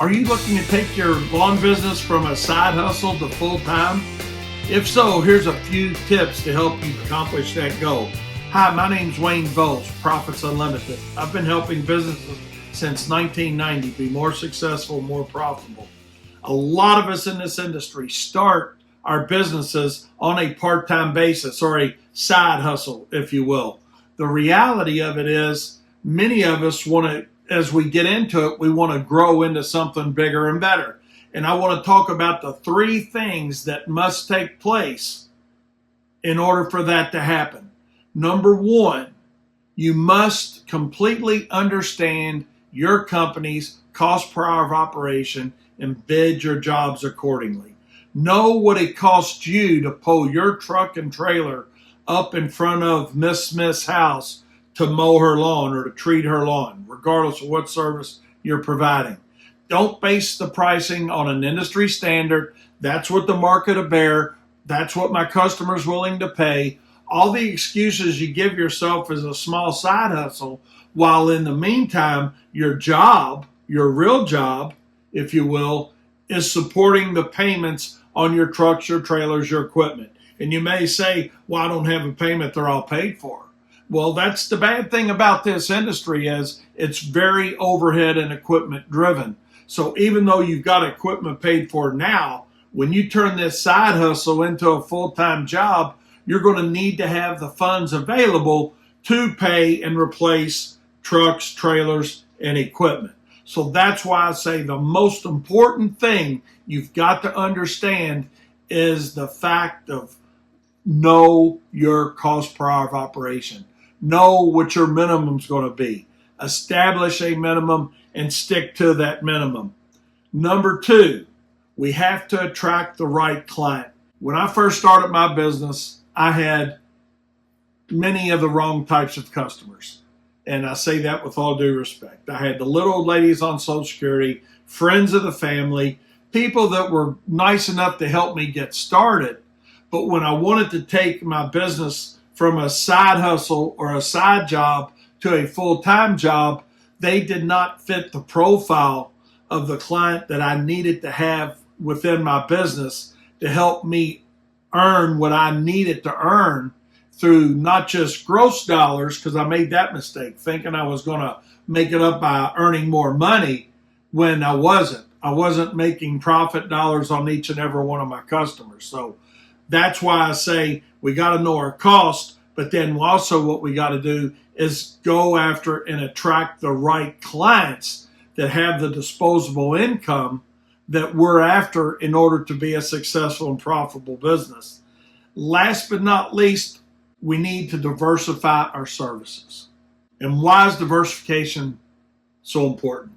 Are you looking to take your lawn business from a side hustle to full-time? If so, here's a few tips to help you accomplish that goal. Hi, my name's Wayne Volz, Profits Unlimited. I've been helping businesses since 1990 be more successful, more profitable. A lot of us in this industry start our businesses on a part-time basis or a side hustle, if you will. The reality of it is many of us want to, as we get into it, we want to grow into something bigger and better. And I want to talk about the three things that must take place in order for that to happen. Number one, you must completely understand your company's cost per hour of operation and bid your jobs accordingly. Know what it costs you to pull your truck and trailer up in front of Miss Smith's house to mow her lawn or to treat her lawn, regardless of what service you're providing. Don't base the pricing on an industry standard. That's what the market will bear. That's what my customer's willing to pay. All the excuses you give yourself as a small side hustle, while in the meantime, your job, your real job, if you will, is supporting the payments on your trucks, your trailers, your equipment. And you may say, well, I don't have a payment, they're all paid for. Well, that's the bad thing about this industry is it's very overhead and equipment driven. So even though you've got equipment paid for now, when you turn this side hustle into a full-time job, you're going to need to have the funds available to pay and replace trucks, trailers, and equipment. So that's why I say the most important thing you've got to understand is the fact of know your cost per hour of operation. Know what your minimum is going to be. Establish a minimum and stick to that minimum. Number two, we have to attract the right client. When I first started my business, I had many of the wrong types of customers. And I say that with all due respect. I had the little old ladies on Social Security, friends of the family, people that were nice enough to help me get started. But when I wanted to take my business from a side hustle or a side job to a full-time job, they did not fit the profile of the client that I needed to have within my business to help me earn what I needed to earn through not just gross dollars, because I made that mistake, thinking I was going to make it up by earning more money when I wasn't. I wasn't making profit dollars on each and every one of my customers. So that's why I say we got to know our cost, but then also what we got to do is go after and attract the right clients that have the disposable income that we're after in order to be a successful and profitable business. Last but not least, we need to diversify our services. And why is diversification so important?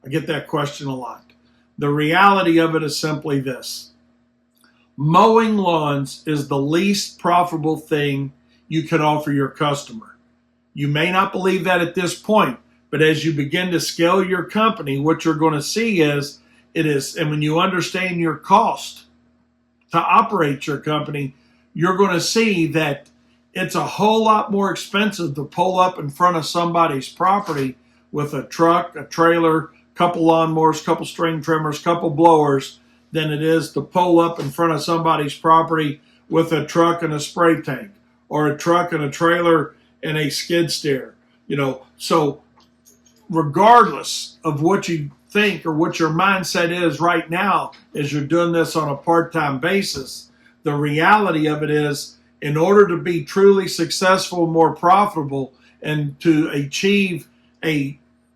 I get that question a lot. The reality of it is simply this. Mowing lawns is the least profitable thing you can offer your customer. You may not believe that at this point, but as you begin to scale your company, what you're going to see is and when you understand your cost to operate your company, you're going to see that it's a whole lot more expensive to pull up in front of somebody's property with a truck, a trailer, couple lawnmowers, couple string trimmers, couple blowers than it is to pull up in front of somebody's property with a truck and a spray tank or a truck and a trailer and a skid steer. So regardless of what you think or what your mindset is right now as you're doing this on a part-time basis, the reality of it is in order to be truly successful, more profitable, and to achieve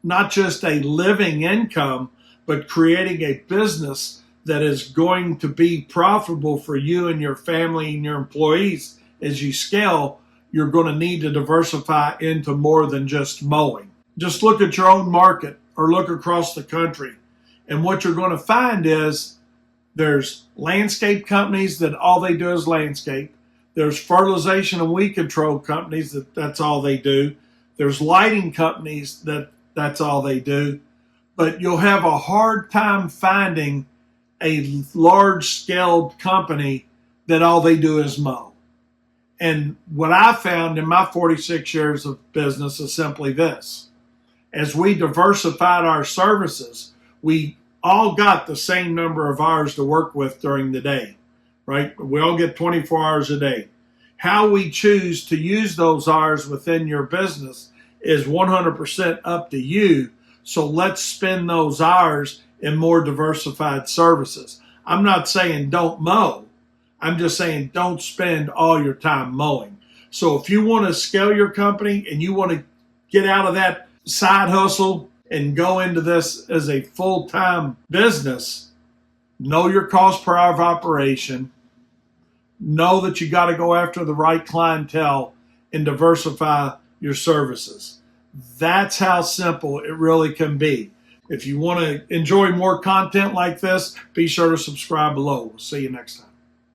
not just a living income, but creating a business that is going to be profitable for you and your family and your employees as you scale, you're going to need to diversify into more than just mowing. Just look at your own market or look across the country. And what you're going to find is there's landscape companies that all they do is landscape. There's fertilization and weed control companies that's all they do. There's lighting companies that's all they do. But you'll have a hard time finding a large-scale company that all they do is mow. And what I found in my 46 years of business is simply this. As we diversified our services, we all got the same number of hours to work with during the day, right? We all get 24 hours a day. How we choose to use those hours within your business is 100% up to you. So let's spend those hours in more diversified services. I'm not saying don't mow. I'm just saying don't spend all your time mowing. So if you want to scale your company and you want to get out of that side hustle and go into this as a full-time business, know your cost per hour of operation, know that you got to go after the right clientele and diversify your services. That's how simple it really can be. If you want to enjoy more content like this, be sure to subscribe below. We'll see you next time.